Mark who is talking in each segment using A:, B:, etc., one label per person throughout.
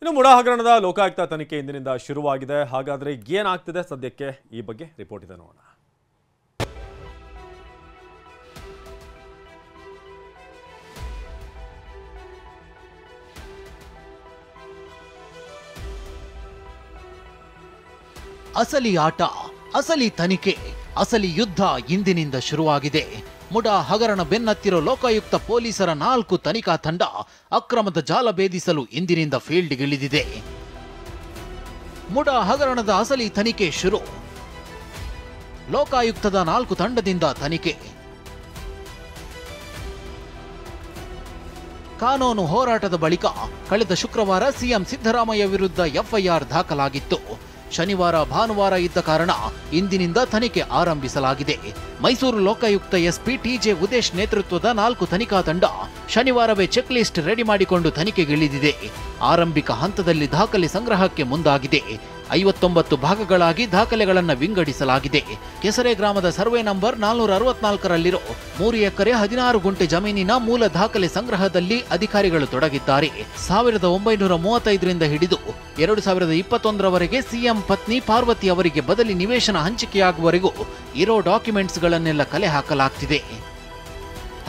A: ಇನ್ನು ಮುಡಾ ಹಗರಣದ ಲೋಕಾಯುಕ್ತ ತನಿಖೆ ಇಂದಿನಿಂದ ಶುರುವಾಗಿದೆ. ಹಾಗಾದ್ರೆ ಏನಾಗ್ತಿದೆ ಸದ್ಯಕ್ಕೆ ಈ ಬಗ್ಗೆ ರಿಪೋರ್ಟ್ ಇದೆ ನೋಡೋಣ.
B: ಅಸಲಿ ಆಟ, ಅಸಲಿ ತನಿಖೆ, ಅಸಲಿ ಯುದ್ಧ ಇಂದಿನಿಂದ ಶುರುವಾಗಿದೆ. ಮುಡಾ ಹಗರಣ ಬೆನ್ನತ್ತಿರೋ ಲೋಕಾಯುಕ್ತ ಪೊಲೀಸರ 4 ತನಿಖಾ ತಂಡ ಅಕ್ರಮದ ಜಾಲ ಭೇದಿಸಲು ಇಂದಿನಿಂದ ಫೀಲ್ಡ್ಗಿಳಿದಿದೆ. ಮುಡಾ ಹಗರಣದ ಅಸಲಿ ತನಿಖೆ ಶುರು. ಲೋಕಾಯುಕ್ತದ 4 ತಂಡದಿಂದ ತನಿಖೆ. ಕಾನೂನು ಹೋರಾಟದ ಬಳಿಕ ಕಳೆದ ಶುಕ್ರವಾರ ಸಿಎಂ ಸಿದ್ದರಾಮಯ್ಯ ವಿರುದ್ಧ ಎಫ್ಐಆರ್ ದಾಖಲಾಗಿತ್ತು. ಶನಿವಾರ ಭಾನುವಾರ ಇದ್ದ ಕಾರಣ ಇಂದಿನಿಂದ ತನಿಖೆ ಆರಂಭಿಸಲಾಗಿದೆ. ಮೈಸೂರು ಲೋಕಾಯುಕ್ತ ಎಸ್ಪಿ ಟಿಜೆ ಉದೇಶ್ ನೇತೃತ್ವದ 4 ತನಿಖಾ ತಂಡ ಶನಿವಾರವೇ ಚೆಕ್ ಲಿಸ್ಟ್ ರೆಡಿ ಮಾಡಿಕೊಂಡು ತನಿಖೆಗಿಳಿದಿದೆ. ಆರಂಭಿಕ ಹಂತದಲ್ಲಿ ದಾಖಲೆ ಸಂಗ್ರಹಕ್ಕೆ ಮುಂದಾಗಿದೆ. 59 ಭಾಗಗಳಾಗಿ ದಾಖಲೆಗಳನ್ನು ವಿಂಗಡಿಸಲಾಗಿದೆ. ಕೆಸರೆ ಗ್ರಾಮದ ಸರ್ವೆ ನಂಬರ್ 464ರಲ್ಲಿರೋ 3 ಎಕರೆ 16 ಗುಂಟೆ ಜಮೀನಿನ ಮೂಲ ದಾಖಲೆ ಸಂಗ್ರಹದಲ್ಲಿ ಅಧಿಕಾರಿಗಳು ತೊಡಗಿದ್ದಾರೆ. 1935ರಿಂದ ಹಿಡಿದು 2021ರವರೆಗೆ ಸಿಎಂ ಪತ್ನಿ ಪಾರ್ವತಿ ಅವರಿಗೆ ಬದಲಿ ನಿವೇಶನ ಹಂಚಿಕೆಯಾಗುವವರೆಗೂ ಇರೋ ಡಾಕ್ಯುಮೆಂಟ್ಸ್ಗಳನ್ನೆಲ್ಲ ಕಲೆ ಹಾಕಲಾಗ್ತಿದೆ.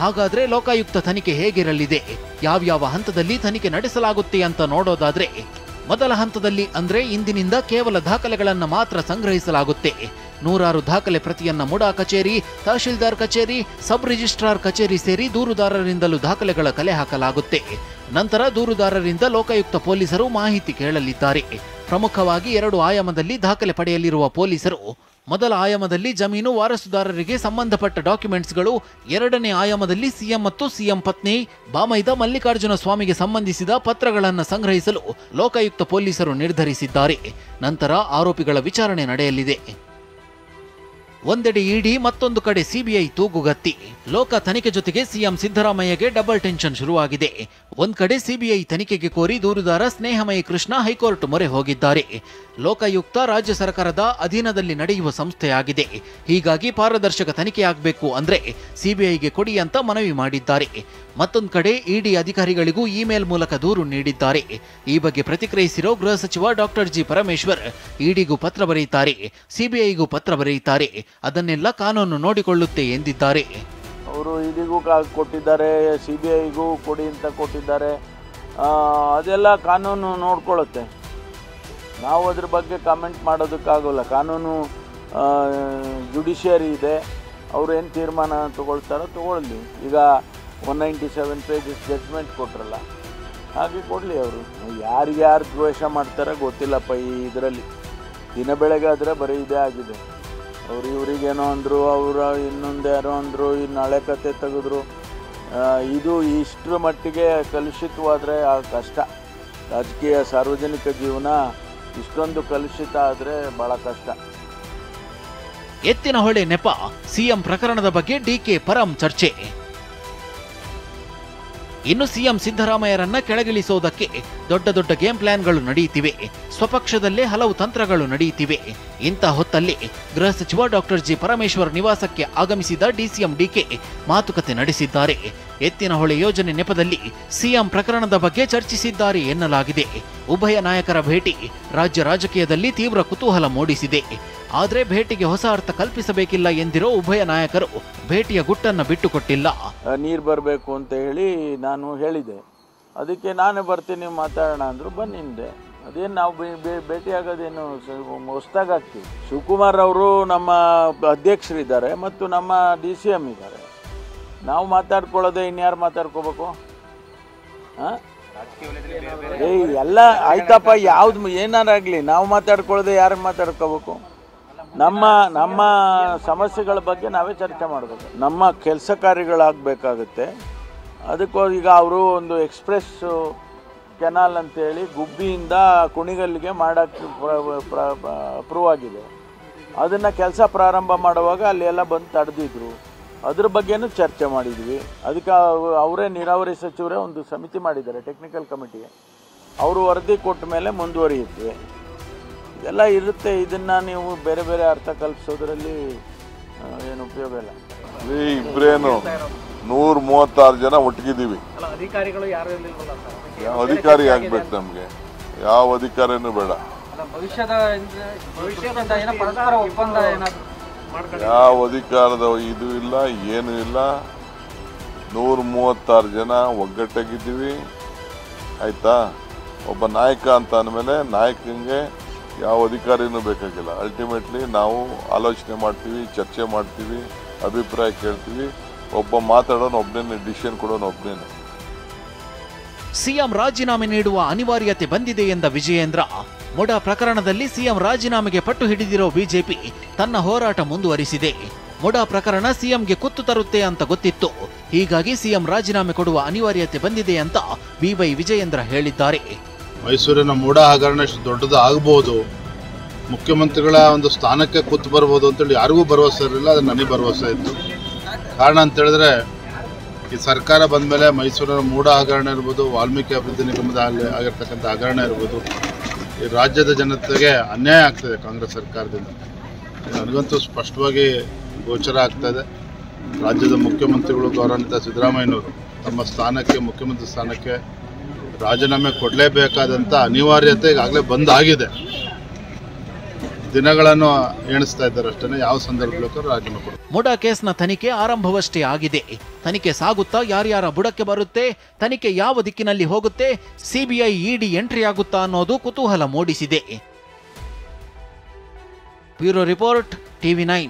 B: ಹಾಗಾದ್ರೆ ಲೋಕಾಯುಕ್ತ ತನಿಖೆ ಹೇಗಿರಲಿದೆ, ಯಾವ್ಯಾವ ಹಂತದಲ್ಲಿ ತನಿಖೆ ನಡೆಸಲಾಗುತ್ತೆ ಅಂತ ನೋಡೋದಾದ್ರೆ, ಮೊದಲ ಹಂತದಲ್ಲಿ ಅಂದ್ರೆ ಇಂದಿನಿಂದ ಕೇವಲ ದಾಖಲೆಗಳನ್ನು ಮಾತ್ರ ಸಂಗ್ರಹಿಸಲಾಗುತ್ತೆ. 100 ದಾಖಲೆ ಪ್ರತಿಯನ್ನ ಮುಡಾ ಕಚೇರಿ, ತಹಶೀಲ್ದಾರ್ ಕಚೇರಿ, ಸಬ್ ರಿಜಿಸ್ಟ್ರಾರ್ ಕಚೇರಿ ಸೇರಿ ದೂರುದಾರರಿಂದಲೂ ದಾಖಲೆಗಳ ಕಲೆ ಹಾಕಲಾಗುತ್ತೆ. ನಂತರ ದೂರುದಾರರಿಂದ ಲೋಕಾಯುಕ್ತ ಪೊಲೀಸರು ಮಾಹಿತಿ ಕೇಳಲಿದ್ದಾರೆ. ಪ್ರಮುಖವಾಗಿ 2 ಆಯಾಮದಲ್ಲಿ ದಾಖಲೆ ಪಡೆಯಲಿರುವ ಪೊಲೀಸರು ಮೊದಲ ಆಯಾಮದಲ್ಲಿ ಜಮೀನು ವಾರಸುದಾರರಿಗೆ ಸಂಬಂಧಪಟ್ಟ ಡಾಕ್ಯುಮೆಂಟ್ಸ್ಗಳು, 2ನೇ ಆಯಾಮದಲ್ಲಿ ಸಿಎಂ ಮತ್ತು ಸಿಎಂ ಪತ್ನಿ ಬಾಮೈದ ಮಲ್ಲಿಕಾರ್ಜುನ ಸ್ವಾಮಿಗೆ ಸಂಬಂಧಿಸಿದ ಪತ್ರಗಳನ್ನು ಸಂಗ್ರಹಿಸಲು ಲೋಕಾಯುಕ್ತ ಪೊಲೀಸರು ನಿರ್ಧರಿಸಿದ್ದಾರೆ. ನಂತರ ಆರೋಪಿಗಳ ವಿಚಾರಣೆ ನಡೆಯಲಿದೆ. ಒಂದೆಡೆ ಇಡಿ, ಮತ್ತೊಂದು ಕಡೆ ಸಿಬಿಐ ತೂಗುಗತ್ತಿ. ಲೋಕ ತನಿಖೆ ಜೊತೆಗೆ ಸಿಎಂ ಸಿದ್ದರಾಮಯ್ಯಗೆ ಡಬಲ್ ಟೆನ್ಷನ್ ಶುರುವಾಗಿದೆ. ಒಂದ್ ಕಡೆ ಸಿಬಿಐ ತನಿಖೆಗೆ ಕೋರಿ ದೂರುದಾರ ಸ್ನೇಹಮಯಿ ಕೃಷ್ಣ ಹೈಕೋರ್ಟ್ ಮೊರೆ ಹೋಗಿದ್ದಾರೆ. ಲೋಕಾಯುಕ್ತ ರಾಜ್ಯ ಸರ್ಕಾರದ ಅಧೀನದಲ್ಲಿ ನಡೆಯುವ ಸಂಸ್ಥೆಯಾಗಿದೆ. ಹೀಗಾಗಿ ಪಾರದರ್ಶಕ ತನಿಖೆಯಾಗಬೇಕು ಅಂದ್ರೆ ಸಿಬಿಐಗೆ ಕೊಡಿ ಅಂತ ಮನವಿ ಮಾಡಿದ್ದಾರೆ. ಮತ್ತೊಂದು ಕಡೆ ಇಡಿ ಅಧಿಕಾರಿಗಳಿಗೂ ಇಮೇಲ್ ಮೂಲಕ ದೂರು ನೀಡಿದ್ದಾರೆ. ಈ ಬಗ್ಗೆ ಪ್ರತಿಕ್ರಿಯಿಸಿರೋ ಗೃಹ ಸಚಿವ ಡಾಕ್ಟರ್ ಜಿ ಪರಮೇಶ್ವರ್ ಇಡಿಗೂ ಪತ್ರ ಬರೆಯುತ್ತಾರೆ, ಸಿಬಿಐಗೂ ಪತ್ರ ಬರೆಯುತ್ತಾರೆ, ಅದನ್ನೆಲ್ಲ ಕಾನೂನು ನೋಡಿಕೊಳ್ಳುತ್ತೆ ಎಂದಿದ್ದಾರೆ.
C: ಅವರು ಇಡಿಗೂ ಕೊಟ್ಟಿದ್ದಾರೆ, ಸಿಬಿಐಗೂ ಕೊಡಿ ಅಂತ ಕೊಟ್ಟಿದ್ದಾರೆ. ಅದೆಲ್ಲ ಕಾನೂನು ನೋಡ್ಕೊಳ್ಳುತ್ತೆ. ನಾವು ಅದ್ರ ಬಗ್ಗೆ ಕಾಮೆಂಟ್ ಮಾಡೋದಕ್ಕಾಗೋಲ್ಲ. ಕಾನೂನು ಜುಡಿಷಿಯರಿ ಇದೆ, ಅವರು ಏನು ತೀರ್ಮಾನ ತಗೊಳ್ತಾರೋ ತಗೊಳ್ಳಿ. ಈಗ 197 ಪೇಜಸ್ ಜಡ್ಜ್ಮೆಂಟ್ ಕೊಟ್ರಲ್ಲ, ಹಾಗೆ ಕೊಡಲಿ. ಅವರು ಯಾರು ದ್ವೇಷ ಮಾಡ್ತಾರೋ ಗೊತ್ತಿಲ್ಲಪ್ಪ. ಈ ಇದರಲ್ಲಿ ದಿನ ಬೆಳಗ್ಗೆ ಆದರೆ ಬರೀ ಇದೇ ಆಗಿದೆ. ಅವರು ಇವರಿಗೇನೋ ಅಂದರು, ಅವರು ಇನ್ನೊಂದು ಯಾರೋ ಅಂದರು, ಇನ್ನು ಹಳೆ ಕತೆ ತೆಗೆದ್ರು. ಇದು ಇಷ್ಟರ ಮಟ್ಟಿಗೆ ಕಲುಷಿತವಾದರೆ ಕಷ್ಟ. ರಾಜಕೀಯ ಸಾರ್ವಜನಿಕ ಜೀವನ ಇಷ್ಟೊಂದು ಕಲುಷಿತ ಆದರೆ ಭಾಳ ಕಷ್ಟ.
B: ಎತ್ತಿನಹೊಳೆ ನೆಪ, ಸಿಎಂ ಪ್ರಕರಣದ ಬಗ್ಗೆ ಡಿಕೆ ಪರಂ ಚರ್ಚೆ. ಇನ್ನು ಸಿಎಂ ಸಿದ್ದರಾಮಯ್ಯರನ್ನ ಕೆಳಗಿಳಿಸೋದಕ್ಕೆ ದೊಡ್ಡ ಗೇಮ್ ಪ್ಲಾನ್ಗಳು ನಡೆಯುತ್ತಿವೆ. ಸ್ವಪಕ್ಷದಲ್ಲೇ ಹಲವು ತಂತ್ರಗಳು ನಡೆಯುತ್ತಿವೆ. ಇಂಥ ಹೊತ್ತಲ್ಲಿ ಗೃಹ ಸಚಿವ ಡಾಕ್ಟರ್ ಜಿ ಪರಮೇಶ್ವರ್ ನಿವಾಸಕ್ಕೆ ಆಗಮಿಸಿದ ಡಿಸಿಎಂ ಡಿಕೆ ಮಾತುಕತೆ ನಡೆಸಿದ್ದಾರೆ. ಎತ್ತಿನಹೊಳೆ ಯೋಜನೆ ನೆಪದಲ್ಲಿ ಸಿಎಂ ಪ್ರಕರಣದ ಬಗ್ಗೆ ಚರ್ಚಿಸಿದ್ದಾರೆ ಎನ್ನಲಾಗಿದೆ. ಉಭಯ ನಾಯಕರ ಭೇಟಿ ರಾಜ್ಯ ರಾಜಕೀಯದಲ್ಲಿ ತೀವ್ರ ಕುತೂಹಲ ಮೂಡಿಸಿದೆ. ಆದರೆ ಭೇಟಿಗೆ ಹೊಸ ಅರ್ಥ ಕಲ್ಪಿಸಬೇಕಿಲ್ಲ ಎಂದಿರೋ ಉಭಯ ನಾಯಕರು ಭೇಟಿಯ ಗುಟ್ಟನ್ನು ಬಿಟ್ಟುಕೊಟ್ಟಿಲ್ಲ.
C: ನೀರು ಬರಬೇಕು ಅಂತ ಹೇಳಿ ನಾನು ಹೇಳಿದೆ, ಅದಕ್ಕೆ ನಾನೇ ಬರ್ತೀನಿ ಮಾತಾಡೋಣ ಅಂದರು. ಬಂದಿಂದೆ. ಅದೇನು ನಾವು ಭೇಟಿಯಾಗೋದೇನು ಹೊಸ್ದಾಗ್ತೀವಿ. ಶಿವಕುಮಾರ್ ಅವರು ನಮ್ಮ ಅಧ್ಯಕ್ಷರಿದ್ದಾರೆ ಮತ್ತು ನಮ್ಮ DCM ಇದ್ದಾರೆ. ನಾವು ಮಾತಾಡ್ಕೊಳ್ಳೋದೇ ಇನ್ಯಾರು ಮಾತಾಡ್ಕೋಬೇಕು? ಎಲ್ಲ ಆಯ್ತಪ್ಪ, ಯಾವ್ದು ಏನಾರಾಗಲಿ ನಾವು ಮಾತಾಡ್ಕೊಳ್ಳೋದೇ ಯಾರು ಮಾತಾಡ್ಕೋಬೇಕು? ನಮ್ಮ ಸಮಸ್ಯೆಗಳ ಬಗ್ಗೆ ನಾವೇ ಚರ್ಚೆ ಮಾಡಬೇಕು. ನಮ್ಮ ಕೆಲಸ ಕಾರ್ಯಗಳಾಗಬೇಕಾಗುತ್ತೆ. ಅದಕ್ಕೋ ಈಗ ಅವರು ಒಂದು ಎಕ್ಸ್ಪ್ರೆಸ್ ಕೆನಾಲ್ ಅಂತೇಳಿ ಗುಬ್ಬಿಯಿಂದ ಕುಣಿಗಲ್ಲಿಗೆ ಮಾಡೋಕ್ಕೆ ಅಪ್ರೂವ್ ಆಗಿದೆ. ಅದನ್ನು ಕೆಲಸ ಪ್ರಾರಂಭ ಮಾಡುವಾಗ ಅಲ್ಲಿ ಎಲ್ಲ ಬಂದು ತಡೆದಿದ್ರು. ಅದ್ರ ಬಗ್ಗೆನೂ ಚರ್ಚೆ ಮಾಡಿದ್ವಿ. ಅದಕ್ಕೆ ಅವರೇ ನೀರಾವರಿ ಸಚಿವರೇ ಒಂದು ಸಮಿತಿ ಮಾಡಿದ್ದಾರೆ, ಟೆಕ್ನಿಕಲ್ ಕಮಿಟಿಗೆ. ಅವರು ವರದಿ ಕೊಟ್ಟ ಮೇಲೆ ಮುಂದುವರಿಯುತ್ತವೆ. ಇದೆಲ್ಲ ಇರುತ್ತೆ. ಇದನ್ನು ನೀವು ಬೇರೆ ಬೇರೆ ಅರ್ಥ ಕಲ್ಪಿಸೋದ್ರಲ್ಲಿ ಏನು ಉಪಯೋಗ ಇಲ್ಲ.
D: ಇಬ್ಬರೇನು 136 ಜನ ಒಟ್ಟಿಗಿದ್ದೀವಿ. ಅಧಿಕಾರಿ ಆಗ್ಬೇಕು ನಮಗೆ. ಯಾವ ಅಧಿಕಾರನೂ ಬೇಡ. ಯಾವ ಅಧಿಕಾರದ ಇದು ಇಲ್ಲ, ಏನು ಇಲ್ಲ. 136 ಜನ ಒಗ್ಗಟ್ಟಾಗಿದ್ದೀವಿ, ಆಯ್ತಾ. ಒಬ್ಬ ನಾಯಕ ಅಂತ ಅಂದಮೇಲೆ ನಾಯಕನಿಗೆ ಯಾವ ಅಧಿಕಾರಿನೂ ಬೇಕಾಗಿಲ್ಲ. ಅಲ್ಟಿಮೇಟ್ಲಿ ನಾವು ಆಲೋಚನೆ ಮಾಡ್ತೀವಿ, ಚರ್ಚೆ ಮಾಡ್ತೀವಿ, ಅಭಿಪ್ರಾಯ ಕೇಳ್ತೀವಿ. ಒಬ್ಬ ಮಾತಾಡೋನು ಒಬ್ಬನೇ, ಡಿಸಿಷನ್ ಕೊಡೋನು ಒಬ್ಬನೇ.
B: ಸಿಎಂ ರಾಜೀನಾಮೆ ನೀಡುವ ಅನಿವಾರ್ಯತೆ ಬಂದಿದೆ ಎಂದ ವಿಜಯೇಂದ್ರ, ಮುಡಾ ಪ್ರಕರಣದಲ್ಲಿ ಸಿಎಂ ರಾಜೀನಾಮೆಗೆ ಪಟ್ಟು ಹಿಡಿದಿರೋ ಬಿಜೆಪಿ ತನ್ನ ಹೋರಾಟ ಮುಂದುವರಿಸಿದೆ. ಮುಡಾ ಪ್ರಕರಣ ಸಿಎಂಗೆ ಕುತ್ತು ತರುತ್ತೆ ಅಂತ ಗೊತ್ತಿತ್ತು, ಹೀಗಾಗಿ ಸಿಎಂ ರಾಜೀನಾಮೆ ಕೊಡುವ ಅನಿವಾರ್ಯತೆ ಬಂದಿದೆ ಅಂತ ಬಿವೈ ವಿಜಯೇಂದ್ರ ಹೇಳಿದ್ದಾರೆ.
E: ಮೈಸೂರಿನ ಮುಡಾ ಹಗರಣ ಎಷ್ಟು ದೊಡ್ಡದು ಆಗಬಹುದು, ಮುಖ್ಯಮಂತ್ರಿಗಳ ಒಂದು ಸ್ಥಾನಕ್ಕೆ ಕೂತು ಬರ್ಬೋದು ಅಂತೇಳಿ ಯಾರಿಗೂ ಭರವಸೆ ಇರಲಿಲ್ಲ. ಅದು ನನಗೆ ಭರವಸೆ ಇತ್ತು. ಕಾರಣ ಅಂತ ಹೇಳಿದ್ರೆ, ಈ ಸರ್ಕಾರ ಬಂದ ಮೇಲೆ ಮೈಸೂರಿನ ಮೂಡಾ ಹಗರಣ ಇರ್ಬೋದು, ವಾಲ್ಮೀಕಿ ಅಭಿವೃದ್ಧಿ ನಿಗಮದ ಆಗಿರ್ತಕ್ಕಂಥ ಹಗರಣ ಇರ್ಬೋದು, ಈ ರಾಜ್ಯದ ಜನತೆಗೆ ಅನ್ಯಾಯ ಆಗ್ತದೆ ಕಾಂಗ್ರೆಸ್ ಸರ್ಕಾರದಿಂದ. ನನಗಂತೂ ಸ್ಪಷ್ಟವಾಗಿ ಗೋಚರ ಆಗ್ತಾಯಿದೆ. ರಾಜ್ಯದ ಮುಖ್ಯಮಂತ್ರಿಗಳು ಗೌರವಾನ್ವಿತ ಸಿದ್ದರಾಮಯ್ಯನವರು ತಮ್ಮ ಸ್ಥಾನಕ್ಕೆ, ಮುಖ್ಯಮಂತ್ರಿ ಸ್ಥಾನಕ್ಕೆ ರಾಜೀನಾಮೆ ಕೊಡಲೇಬೇಕಾದಂಥ ಅನಿವಾರ್ಯತೆ ಈಗಾಗಲೇ ಬಂದಾಗಿದೆ. ದಿನಗಳನ್ನು ಎಣಿಸ್ತಾ ಇದ್ದಾರೆ ಅಷ್ಟೇ. ಯಾವ ಸಂದರ್ಭಕ್ಕೂ ರಾಜೀನಾಮೆ ಕೊಡ.
B: ಮುಡಾ ಕೇಸ್ನ ತನಿಖೆ ಆರಂಭವಷ್ಟೇ ಆಗಿದೆ. ತನಿಖೆ ಸಾಗುತ್ತಾ, ಯಾರ್ಯಾರ ಬುಡಕ್ಕೆ ಬರುತ್ತೆ, ತನಿಖೆ ಯಾವ ದಿಕ್ಕಿನಲ್ಲಿ ಹೋಗುತ್ತೆ, ಸಿಬಿಐ ಇಡಿ ಎಂಟ್ರಿ ಆಗುತ್ತಾ ಅನ್ನೋದು ಕುತೂಹಲ ಮೂಡಿಸಿದೆ. Bureau report, TV9.